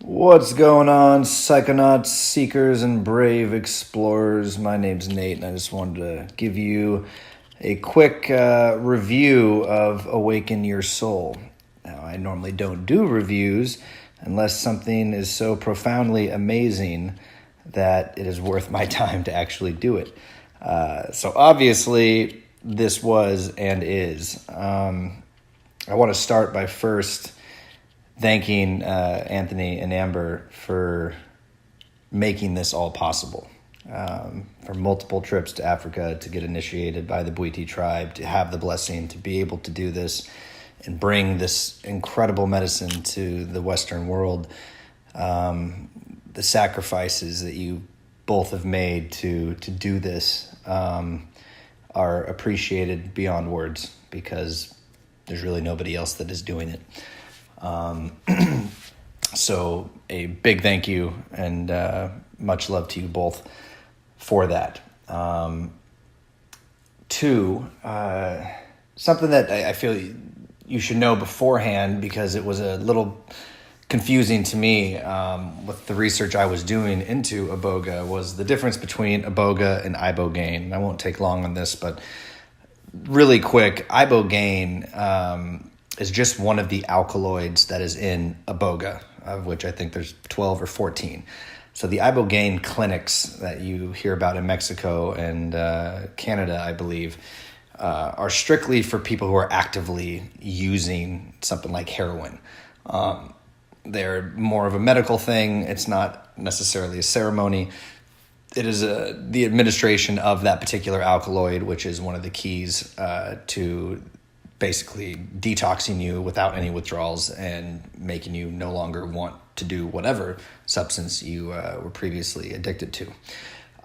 What's going on, psychonauts, seekers, and brave explorers? My name's Nate, and I just wanted to give you a quick review of Awaken Your Soul. Now, I normally don't do reviews unless something is so profoundly amazing that it is worth my time to actually do it. So obviously, this was and is. I want to start by first thanking Anthony and Amber for making this all possible. For multiple trips to Africa to get initiated by the Bwiti tribe, to have the blessing to be able to do this and bring this incredible medicine to the Western world. The sacrifices that you both have made to do this are appreciated beyond words, because there's really nobody else that is doing it. So a big thank you and much love to you both for that. Two, something that I feel you should know beforehand, because it was a little confusing to me with the research I was doing into Iboga, was the difference between Iboga and ibogaine. I won't take long on this, but really quick, ibogaine is just one of the alkaloids that is in Iboga, of which I think there's 12 or 14. So the ibogaine clinics that you hear about in Mexico and Canada, I believe, are strictly for people who are actively using something like heroin. They're more of a medical thing. It's not necessarily a ceremony. It is the administration of that particular alkaloid, which is one of the keys to basically detoxing you without any withdrawals and making you no longer want to do whatever substance you were previously addicted to.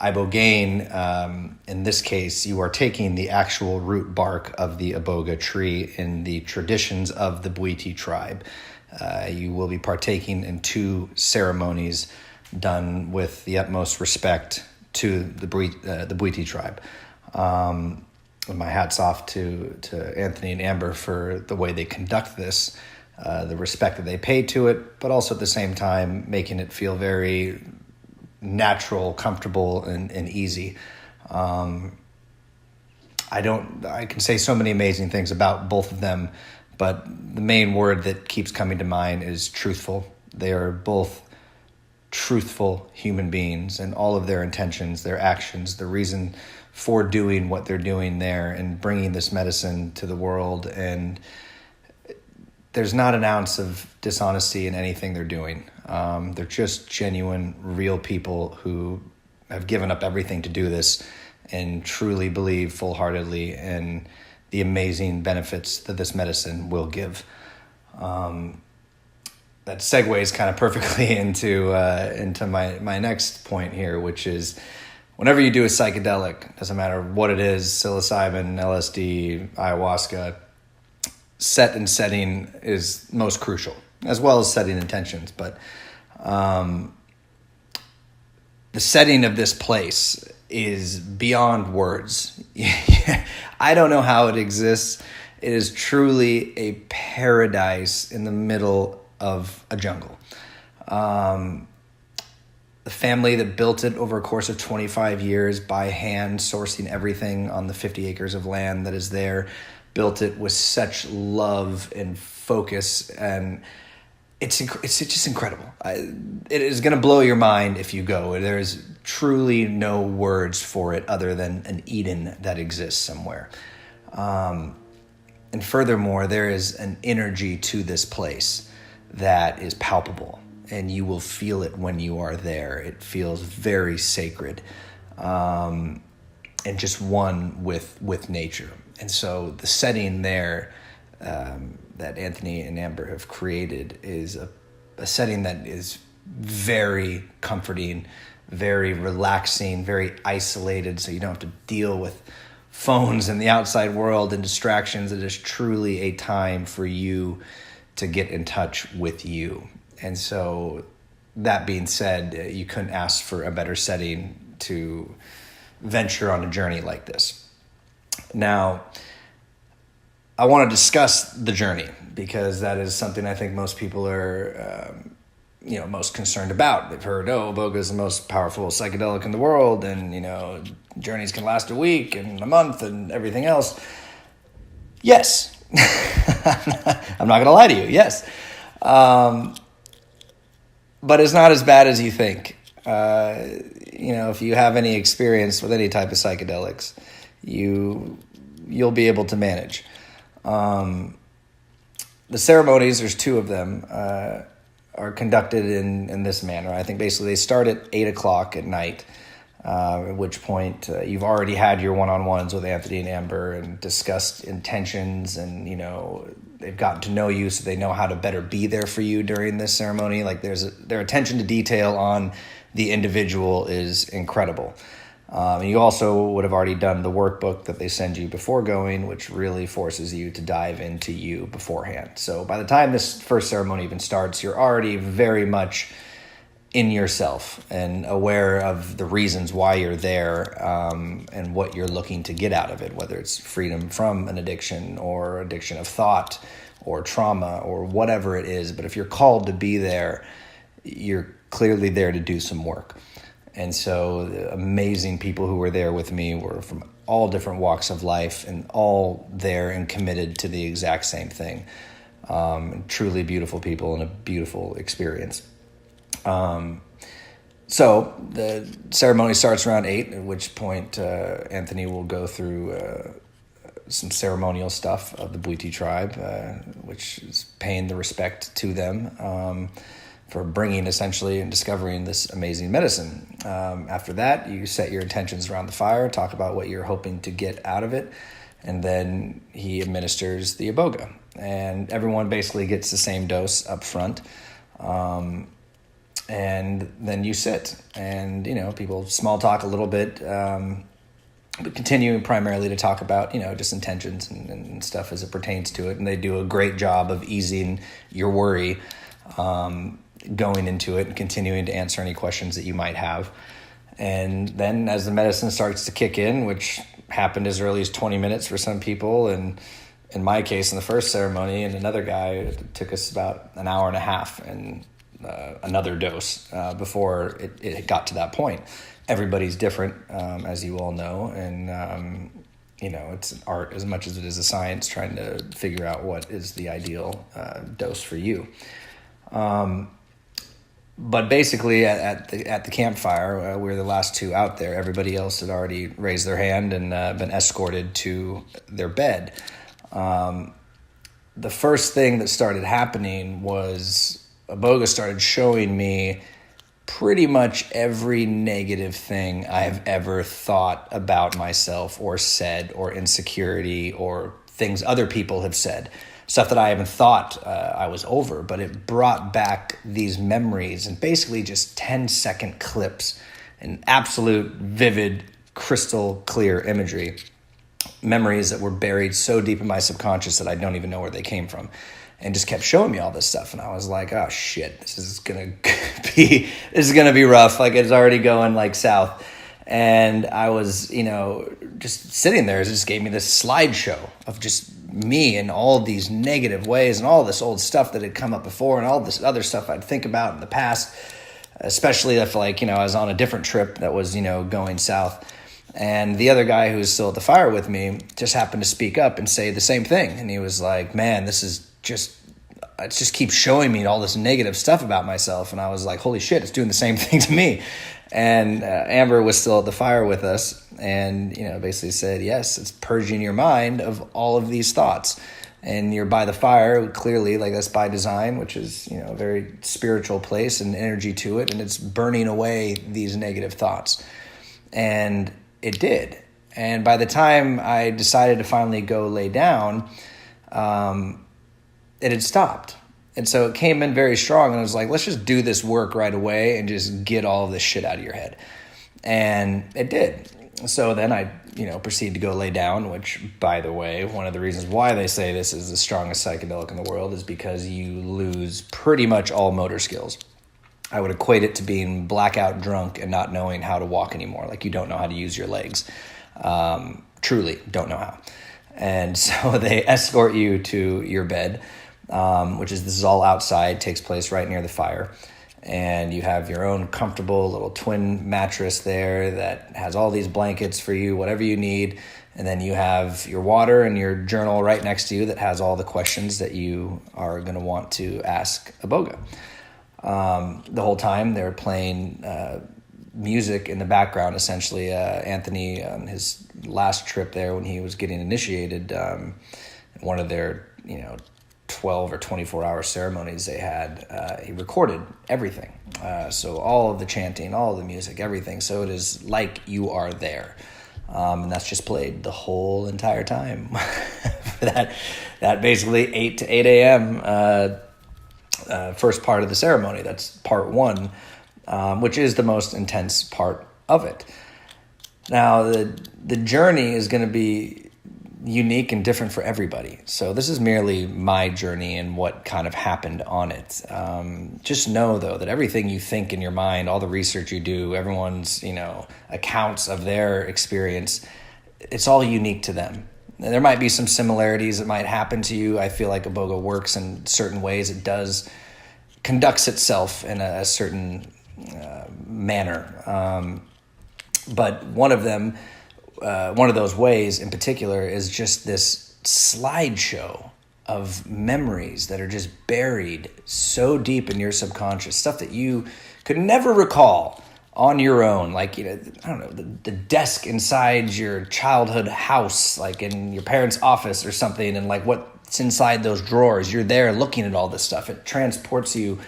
Ibogaine, in this case, you are taking the actual root bark of the Iboga tree in the traditions of the Bwiti tribe. You will be partaking in 2 ceremonies done with the utmost respect to the Bwiti tribe. My hat's off to Anthony and Amber for the way they conduct this, the respect that they pay to it, but also at the same time making it feel very natural, comfortable, and easy. I can say so many amazing things about both of them, but the main word that keeps coming to mind is truthful. They are both truthful human beings, and all of their intentions, their actions, the reason for doing what they're doing there and bringing this medicine to the world. And there's not an ounce of dishonesty in anything they're doing. They're just genuine, real people who have given up everything to do this and truly believe full-heartedly in the amazing benefits that this medicine will give. That segues kind of perfectly into my next point here, which is, whenever you do a psychedelic, doesn't matter what it is, psilocybin, LSD, ayahuasca, set and setting is most crucial, as well as setting intentions. But the setting of this place is beyond words. I don't know how it exists. It is truly a paradise in the middle of a jungle. The family that built it over a course of 25 years by hand, sourcing everything on the 50 acres of land that is there, built it with such love and focus, and it's just incredible. It is going to blow your mind if you go. There is truly no words for it other than an Eden that exists somewhere. And furthermore, there is an energy to this place that is palpable, and you will feel it when you are there. It feels very sacred, and just one with nature. And so the setting there that Anthony and Amber have created is a setting that is very comforting, very relaxing, very isolated, so you don't have to deal with phones and the outside world and distractions. It is truly a time for you to get in touch with you. And so, that being said, you couldn't ask for a better setting to venture on a journey like this. Now, I want to discuss the journey, because that is something I think most people are most concerned about. They've heard, Iboga is the most powerful psychedelic in the world, and, journeys can last a week and a month and everything else. Yes. I'm not going to lie to you. Yes. But it's not as bad as you think. If you have any experience with any type of psychedelics, you'll be able to manage. The ceremonies, there's 2 of them, are conducted in this manner. I think basically they start at 8:00 at night, at which point you've already had your one-on-ones with Anthony and Amber and discussed intentions, and they've gotten to know you, so they know how to better be there for you during this ceremony. Like their attention to detail on the individual is incredible. You also would have already done the workbook that they send you before going, which really forces you to dive into you beforehand. So by the time this first ceremony even starts, you're already very much in yourself and aware of the reasons why you're there, and what you're looking to get out of it, whether it's freedom from an addiction or addiction of thought or trauma or whatever it is. But if you're called to be there, you're clearly there to do some work. And so the amazing people who were there with me were from all different walks of life and all there and committed to the exact same thing. Truly beautiful people and a beautiful experience. So the ceremony starts around 8, at which point Anthony will go through some ceremonial stuff of the Bwiti tribe, which is paying the respect to them for bringing essentially and discovering this amazing medicine. After that, you set your intentions around the fire, talk about what you're hoping to get out of it, and then he administers the Iboga. And everyone basically gets the same dose up front. And then you sit and, people small talk a little bit, but continue primarily to talk about, just intentions and stuff as it pertains to it. And they do a great job of easing your worry, going into it and continuing to answer any questions that you might have. And then as the medicine starts to kick in, which happened as early as 20 minutes for some people, and in my case, in the first ceremony, and another guy, it took us about an hour and a half and another dose before it got to that point. Everybody's different, as you all know, and it's an art as much as it is a science, trying to figure out what is the ideal dose for you. But basically, at the campfire, we were the last 2 out there. Everybody else had already raised their hand and been escorted to their bed. The first thing that started happening was Iboga started showing me pretty much every negative thing I've ever thought about myself or said, or insecurity, or things other people have said. Stuff that I haven't thought I was over, but it brought back these memories and basically just 10-second clips and absolute vivid, crystal clear imagery. Memories that were buried so deep in my subconscious that I don't even know where they came from. And just kept showing me all this stuff. And I was like, oh shit, this is gonna be rough. Like, it's already going south. And I was, just sitting there. It just gave me this slideshow of just me and all these negative ways and all this old stuff that had come up before and all this other stuff I'd think about in the past, especially if I was on a different trip that was, going south. And the other guy who was still at the fire with me just happened to speak up and say the same thing. And he was like, man, it just keeps showing me all this negative stuff about myself. And I was like, holy shit, it's doing the same thing to me. And Amber was still at the fire with us and, basically said, yes, it's purging your mind of all of these thoughts. And you're by the fire, clearly, that's by design, which is, a very spiritual place and energy to it. And it's burning away these negative thoughts. And it did. And by the time I decided to finally go lay down, it had stopped. And so it came in very strong, and I was like, let's just do this work right away and just get all of this shit out of your head. And it did. So then I, proceeded to go lay down, which, by the way, one of the reasons why they say this is the strongest psychedelic in the world is because you lose pretty much all motor skills. I would equate it to being blackout drunk and not knowing how to walk anymore. Like, you don't know how to use your legs. Truly don't know how. And so they escort you to your bed, this is all outside, takes place right near the fire. and you have your own comfortable little twin mattress there that has all these blankets for you, whatever you need. And then you have your water and your journal right next to you that has all the questions that you are going to want to ask Iboga. The whole time they're playing music in the background, essentially. Anthony, on his last trip there when he was getting initiated, one of their 12 or 24-hour ceremonies they had, he recorded everything. So all of the chanting, all of the music, everything. So it is like you are there. And that's just played the whole entire time. For that basically 8 to 8 a.m. First part of the ceremony. That's part one, which is the most intense part of it. Now, the journey is going to be unique and different for everybody. So this is merely my journey and what kind of happened on it. Just know, though, that everything you think in your mind, all the research you do, everyone's, accounts of their experience, it's all unique to them. And there might be some similarities that might happen to you. I feel like Iboga works in certain ways. It conducts itself in a certain manner. But one of those ways in particular is just this slideshow of memories that are just buried so deep in your subconscious, stuff that you could never recall on your own. Like, I don't know, the desk inside your childhood house, like in your parents' office or something, and like what's inside those drawers. You're there looking at all this stuff. It transports you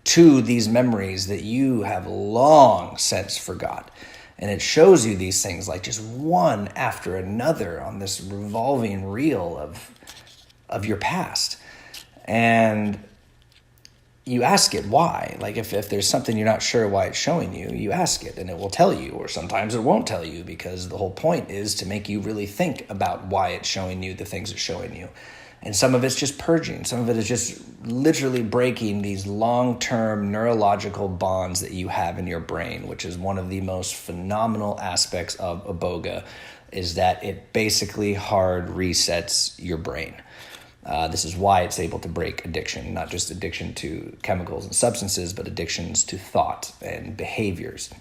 to these memories that you have long since forgot. And it shows you these things like just one after another on this revolving reel of your past. And you ask it why. Like if there's something you're not sure why it's showing you, you ask it and it will tell you, or sometimes it won't tell you, because the whole point is to make you really think about why it's showing you the things it's showing you. And some of it's just purging. Some of it is just literally breaking these long-term neurological bonds that you have in your brain, which is one of the most phenomenal aspects of Iboga, is that it basically hard resets your brain. This is why it's able to break addiction, not just addiction to chemicals and substances, but addictions to thought and behaviors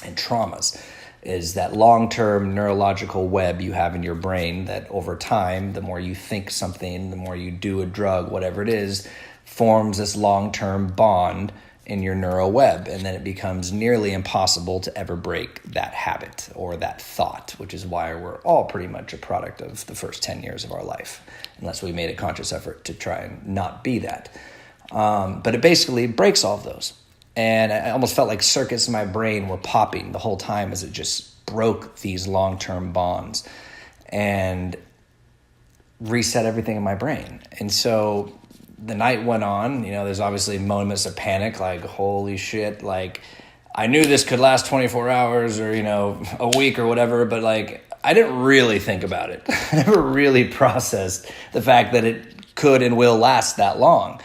and traumas. Is that long-term neurological web you have in your brain that over time, the more you think something, the more you do a drug, whatever it is, forms this long-term bond in your neural web. And then it becomes nearly impossible to ever break that habit or that thought, which is why we're all pretty much a product of the first 10 years of our life, unless we made a conscious effort to try and not be that. But it basically breaks all of those. And I almost felt like circuits in my brain were popping the whole time as it just broke these long-term bonds and reset everything in my brain. And so the night went on, there's obviously moments of panic, like, holy shit, like, I knew this could last 24 hours or, a week or whatever, but like, I didn't really think about it. I never really processed the fact that it could and will last that long.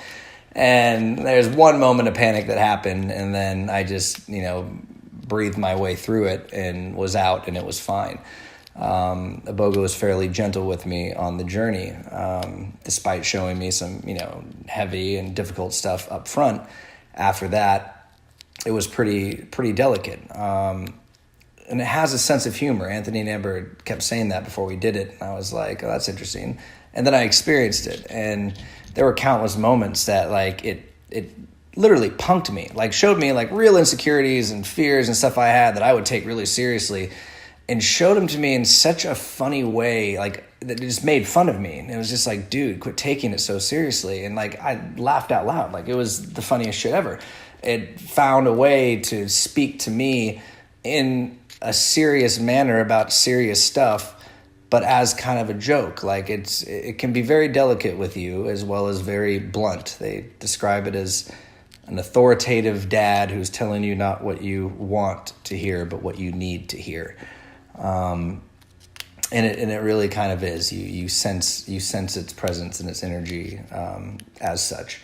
And there's one moment of panic that happened, and then I just, breathed my way through it and was out, and it was fine. Iboga was fairly gentle with me on the journey, despite showing me some, heavy and difficult stuff up front. After that, it was pretty delicate. And it has a sense of humor. Anthony and Amber kept saying that before we did it, and I was like, oh, that's interesting. And then I experienced it, and there were countless moments that like it literally punked me, like showed me like real insecurities and fears and stuff I had that I would take really seriously, and showed them to me in such a funny way, like that it just made fun of me. And it was just like, dude, quit taking it so seriously. And like I laughed out loud, like it was the funniest shit ever. It found a way to speak to me in a serious manner about serious stuff, but as kind of a joke. Like it can be very delicate with you as well as very blunt. They describe it as an authoritative dad who's telling you not what you want to hear, but what you need to hear. And it really kind of is. You sense its presence and its energy as such.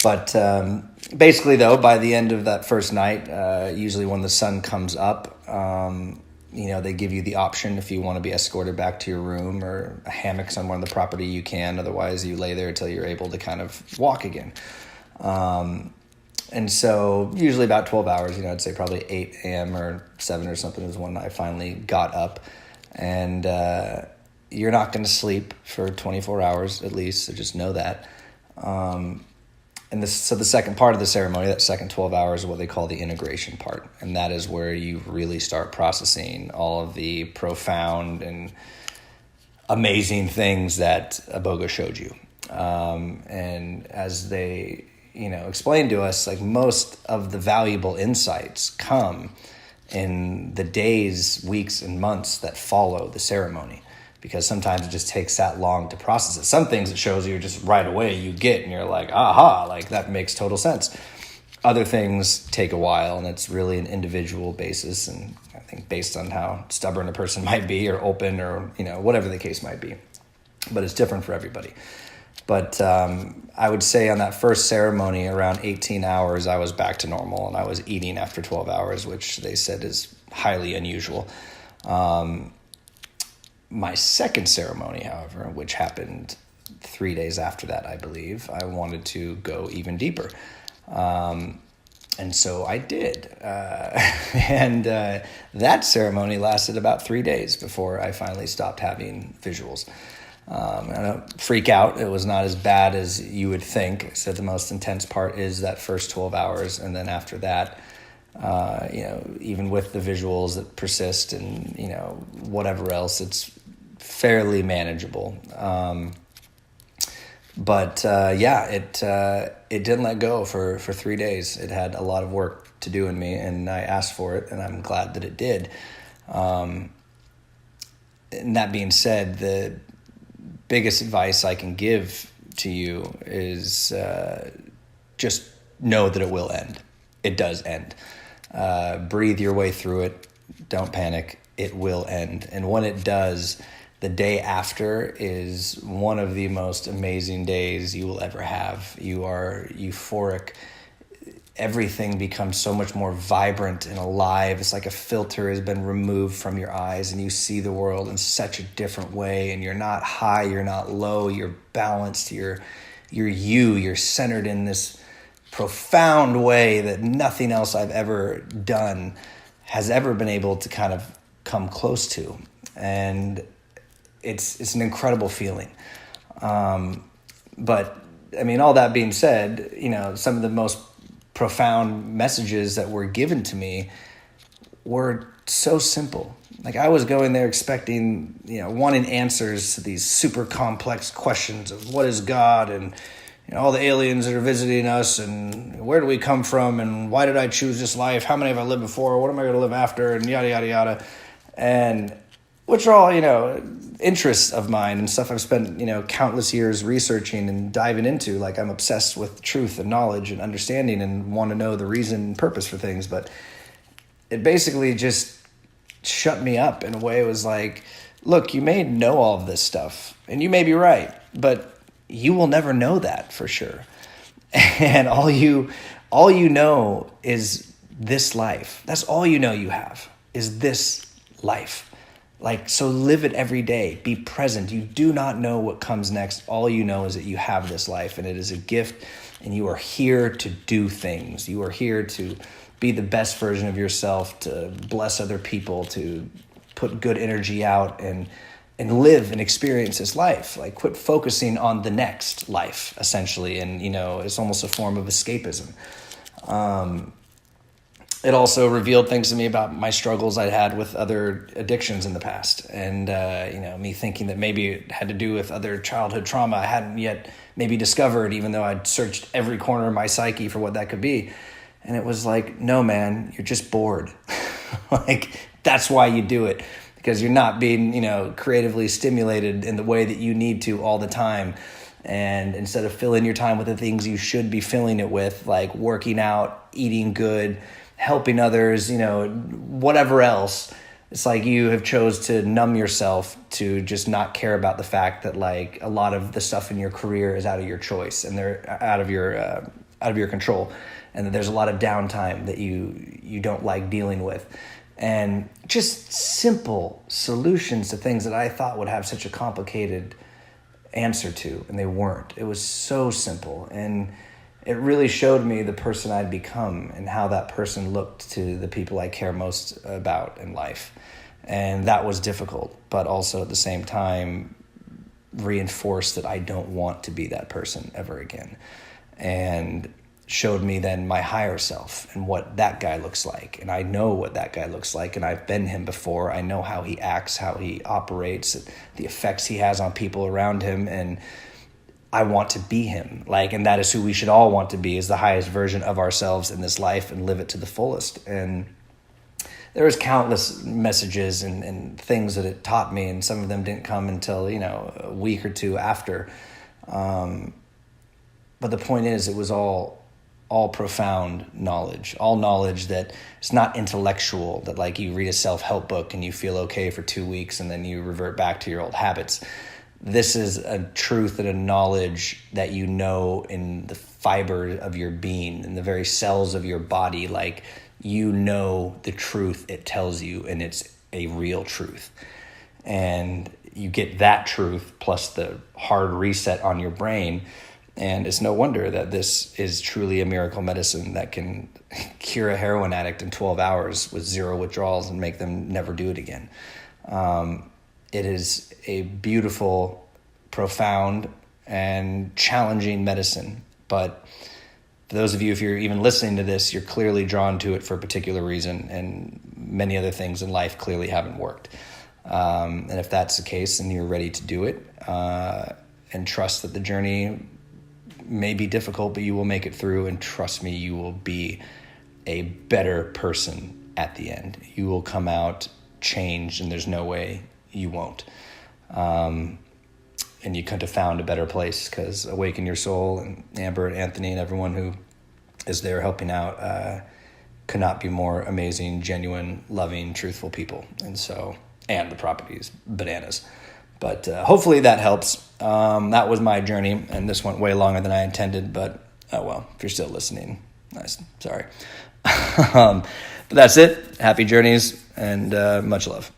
But basically, though, by the end of that first night, usually when the sun comes up, they give you the option if you want to be escorted back to your room or a hammock somewhere on the property, you can. Otherwise, you lay there until you're able to kind of walk again. And so usually about 12 hours, I'd say probably 8 a.m. or 7 or something is when I finally got up. And you're not going to sleep for 24 hours at least, so just know that. So the second part of the ceremony, that second 12 hours, is what they call the integration part. And that is where you really start processing all of the profound and amazing things that Iboga showed you. And as they, explained to us, like, most of the valuable insights come in the days, weeks, and months that follow the ceremony, because sometimes it just takes that long to process it. Some things it shows you just right away you get, and you're like, aha, like that makes total sense. Other things take a while, and it's really an individual basis, and I think based on how stubborn a person might be, or open, or whatever the case might be. But it's different for everybody. But I would say on that first ceremony, around 18 hours, I was back to normal, and I was eating after 12 hours, which they said is highly unusual. My second ceremony, however, which happened 3 days after that, I believe, I wanted to go even deeper. And so I did. And that ceremony lasted about 3 days before I finally stopped having visuals. I don't freak out. It was not as bad as you would think. I said the most intense part is that first 12 hours. And then after that, even with the visuals that persist and, whatever else, it's fairly manageable. It didn't let go for 3 days. It had a lot of work to do in me, and I asked for it, and I'm glad that it did. And that being said, the biggest advice I can give to you is just know that it will end. It does end. Breathe your way through it. Don't panic. It will end. And when it does, the day after is one of the most amazing days you will ever have. You are euphoric. Everything becomes so much more vibrant and alive. It's like a filter has been removed from your eyes, and you see the world in such a different way. And you're not high, you're not low, you're balanced, you're centered in this profound way that nothing else I've ever done has ever been able to kind of come close to. And it's an incredible feeling. But I mean, all that being said, some of the most profound messages that were given to me were so simple. Like, I was going there expecting, wanting answers to these super complex questions of what is God, and all the aliens that are visiting us, and where do we come from, and why did I choose this life? How many have I lived before? What am I going to live after? And yada, yada, yada. And which are all, interests of mine and stuff I've spent, countless years researching and diving into. Like, I'm obsessed with truth and knowledge and understanding and want to know the reason and purpose for things. But it basically just shut me up in a way. It was like, look, you may know all of this stuff, and you may be right, but you will never know that for sure. And all you know is this life. That's all you know you have, is this life. Like, so live it every day. Be present. You do not know what comes next. All you know is that you have this life, and it is a gift, and you are here to do things. You are here to be the best version of yourself, to bless other people, to put good energy out, and live and experience this life. Like, quit focusing on the next life, essentially. And, it's almost a form of escapism. It also revealed things to me about my struggles I'd had with other addictions in the past. And, me thinking that maybe it had to do with other childhood trauma I hadn't yet maybe discovered, even though I'd searched every corner of my psyche for what that could be. And it was like, no, man, you're just bored. Like, that's why you do it, because you're not being, creatively stimulated in the way that you need to all the time. And instead of filling your time with the things you should be filling it with, like working out, eating good, helping others, whatever else, it's like you have chose to numb yourself to just not care about the fact that, like, a lot of the stuff in your career is out of your choice, and they're out of your control, and that there's a lot of downtime that you don't like dealing with. And just simple solutions to things that I thought would have such a complicated answer to, and they weren't. It was so simple. And it really showed me the person I'd become and how that person looked to the people I care most about in life. And that was difficult, but also at the same time reinforced that I don't want to be that person ever again. And showed me then my higher self and what that guy looks like. And I know what that guy looks like, and I've been him before. I know how he acts, how he operates, the effects he has on people around him, and I want to be him. And that is who we should all want to be, is the highest version of ourselves in this life and live it to the fullest. And there was countless messages and things that it taught me, and some of them didn't come until, a week or two after. But the point is, it was all profound knowledge, all knowledge that it's not intellectual, that you read a self-help book and you feel okay for 2 weeks and then you revert back to your old habits. This is a truth and a knowledge that in the fiber of your being, in the very cells of your body, the truth it tells you, and it's a real truth. And you get that truth plus the hard reset on your brain. And it's no wonder that this is truly a miracle medicine that can cure a heroin addict in 12 hours with 0 withdrawals and make them never do it again. It is a beautiful, profound, and challenging medicine. But for those of you, if you're even listening to this, you're clearly drawn to it for a particular reason, and many other things in life clearly haven't worked. And if that's the case, then you're ready to do it, and trust that the journey may be difficult, but you will make it through, and trust me, you will be a better person at the end. You will come out changed, and there's no way you won't. And you couldn't have found a better place, because Awaken Your Soul and Amber and Anthony and everyone who is there helping out could not be more amazing, genuine, loving, truthful people. And the properties, bananas. But hopefully that helps. That was my journey, and this went way longer than I intended, but oh well, if you're still listening, nice, sorry. But that's it. Happy journeys, and much love.